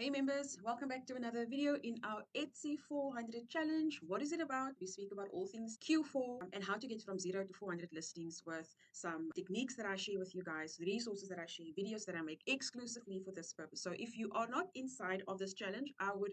Hey members, welcome back to another video in our Etsy 400 challenge. What is it about? We speak about all things Q4 and how to get from 0 to 400 listings with some techniques that I share with you guys, resources that I share, videos that I make exclusively for this purpose. So if you are not inside of this challenge, I would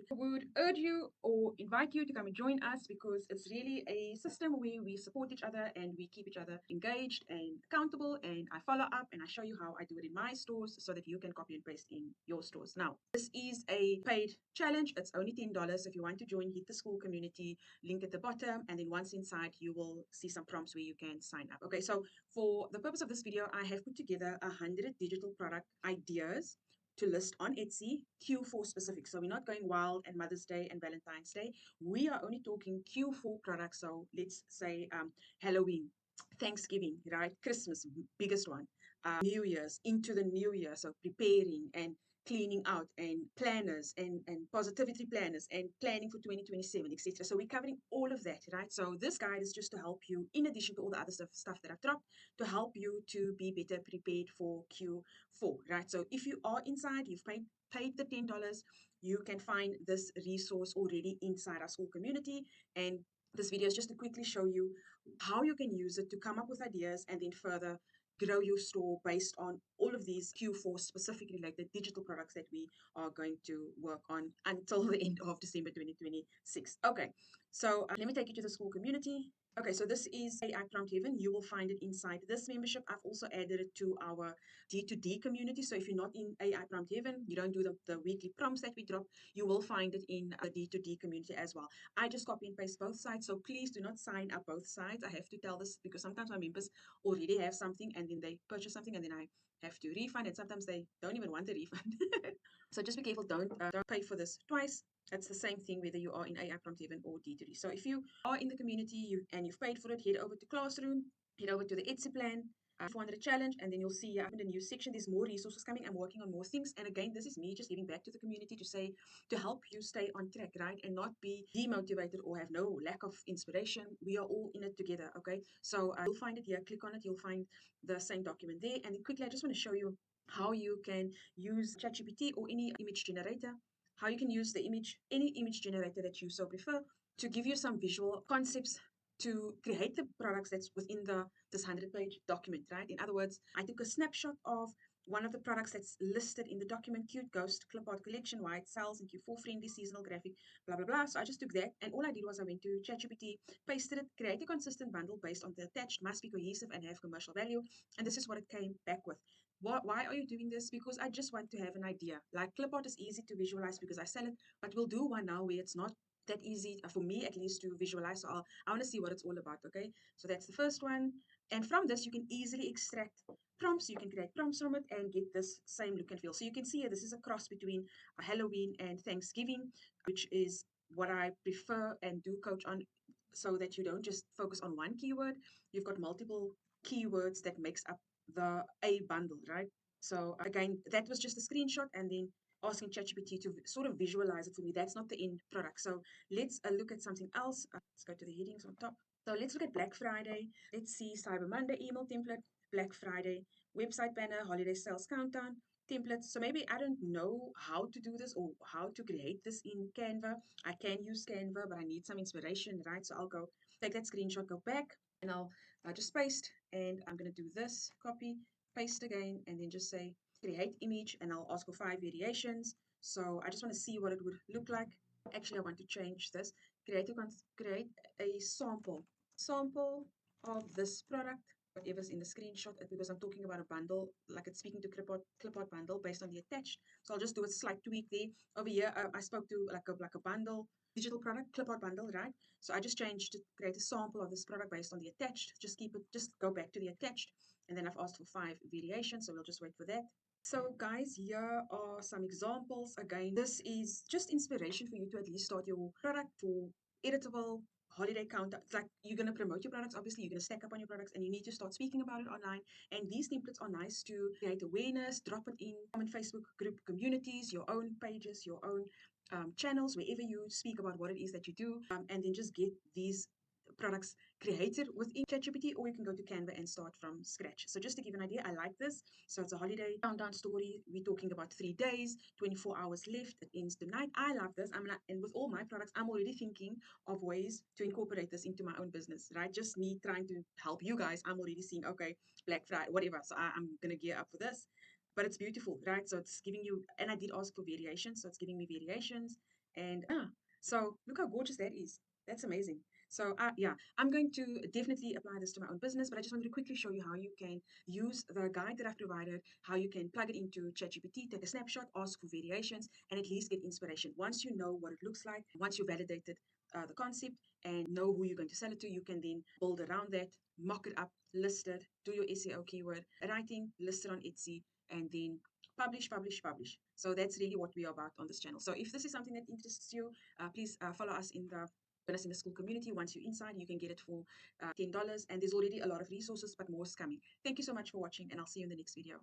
urge you or invite you to come and join us because it's really a system where we support each other and we keep each other engaged and accountable, and I follow up and I show you how I do it in my stores so that you can copy and paste in your stores. Now, this is a paid challenge. It's only $10. If you want to join, hit the school community link at the bottom, and then once inside you will see some prompts where you can sign up. Okay, so for the purpose of this video, I have put together 100 digital product ideas to list on Etsy, Q4 specific. So we're not going wild and Mother's Day and Valentine's Day. We are only talking Q4 products. So let's say Halloween, Thanksgiving, right? Christmas, biggest one. New Year's, into the new year. So preparing and cleaning out and planners and positivity planners and planning for 2027, etc. So we're covering all of that, right? So this guide is just to help you, in addition to all the other stuff that I've dropped, to help you to be better prepared for Q4, right? So if you are inside, you've paid the $10, you can find this resource already inside our school community. And this video is just to quickly show you how you can use it to come up with ideas and then further grow your store based on all of these Q4 specific related digital products that we are going to work on until the end of December 2026. Okay, so let me take you to the school community. Okay, so this is AI Prompt Heaven. You will find it inside this membership. I've also added it to our D2D community. So if you're not in AI Prompt Heaven, you don't do the weekly prompts that we drop, you will find it in the D2D community as well. I just copy and paste both sides. So please do not sign up both sides. I have to tell this because sometimes my members already have something and then they purchase something and then I have to refund, and sometimes they don't even want a refund. So just be careful, don't pay for this twice. It's the same thing whether you are in AI Prompt Heaven or D2D. So if you are in the community and you've paid for it, head over to Classroom, head over to the Etsy plan, 400 challenge, and then you'll see in the new section there's more resources coming. I'm working on more things, and again, this is me just giving back to the community to help you stay on track, right, and not be demotivated or have no lack of inspiration. We are all in it together. Okay, so you'll find it here, click on it, you'll find the same document there. And then quickly, I just want to show you how you can use ChatGPT or any image generator, how you can use any image generator that you so prefer, to give you some visual concepts to create the products that's within this 100-page document, right? In other words, I took a snapshot of one of the products that's listed in the document, Cute Ghost Clip Art Collection, why it sells in Q4, friendly seasonal graphic, blah, blah, blah. So I just took that, and all I did was I went to ChatGPT, pasted it, create a consistent bundle based on the attached, must be cohesive and have commercial value, and this is what it came back with. Why are you doing this? Because I just want to have an idea. Like clip art is easy to visualize because I sell it, but we'll do one now where it's not that easy for me at least to visualize. So I want to see what it's all about. Okay, so that's the first one, and from this you can easily extract prompts. You can create prompts from it and get this same look and feel. So you can see here, this is a cross between Halloween and Thanksgiving, which is what I prefer and do coach on, so that you don't just focus on one keyword. You've got multiple keywords that makes up the A bundle, right? So again, that was just a screenshot, and then asking ChatGPT to sort of visualize it for me. That's not the end product. So let's look at something else. Let's go to the headings on top. So let's look at Black Friday. Let's see Cyber Monday email template, Black Friday website banner, holiday sales countdown templates. So maybe I don't know how to do this or how to create this in Canva. I can use Canva, but I need some inspiration, right? So I'll go take that screenshot, go back, and I'll just paste, and I'm going to do this, copy, paste again, and then just say create image, and I'll ask for 5 variations. So I just want to see what it would look like. Actually, I want to change this. Create a sample of this product, whatever's in the screenshot, because I'm talking about a bundle, like it's speaking to clip art bundle based on the attached. So I'll just do a slight tweak there. Over here, I spoke to like a bundle, digital product, clip art bundle, right? So I just changed to create a sample of this product based on the attached. Just go back to the attached, and then I've asked for 5 variations, so we'll just wait for that. So guys, here are some examples. Again, this is just inspiration for you to at least start your product for editable holiday countdown. It's like you're going to promote your products. Obviously, you're going to stack up on your products and you need to start speaking about it online. And these templates are nice to create awareness, drop it in common Facebook group communities, your own pages, your own channels, wherever you speak about what it is that you do, and then just get these products created within ChatGPT, or you can go to Canva and start from scratch. So just to give an idea, I like this. So it's a holiday countdown story. We're talking about 3 days, 24 hours left. It ends tonight. I love this. And with all my products, I'm already thinking of ways to incorporate this into my own business, right? Just me trying to help you guys. I'm already seeing, okay, Black Friday, whatever. So I'm going to gear up for this. But it's beautiful, right? So it's giving you, and I did ask for variations. So it's giving me variations. And so look how gorgeous that is. That's amazing. So yeah, I'm going to definitely apply this to my own business, but I just wanted to quickly show you how you can use the guide that I've provided, how you can plug it into ChatGPT, take a snapshot, ask for variations, and at least get inspiration. Once you know what it looks like, once you validated the concept and know who you're going to sell it to, you can then build around that, mock it up, list it, do your SEO keyword writing, list it on Etsy, and then publish, publish, publish. So that's really what we are about on this channel. So if this is something that interests you, please follow us in the school community. Once you're inside, you can get it for $10, and there's already a lot of resources, but more is coming. Thank you so much for watching, and I'll see you in the next video.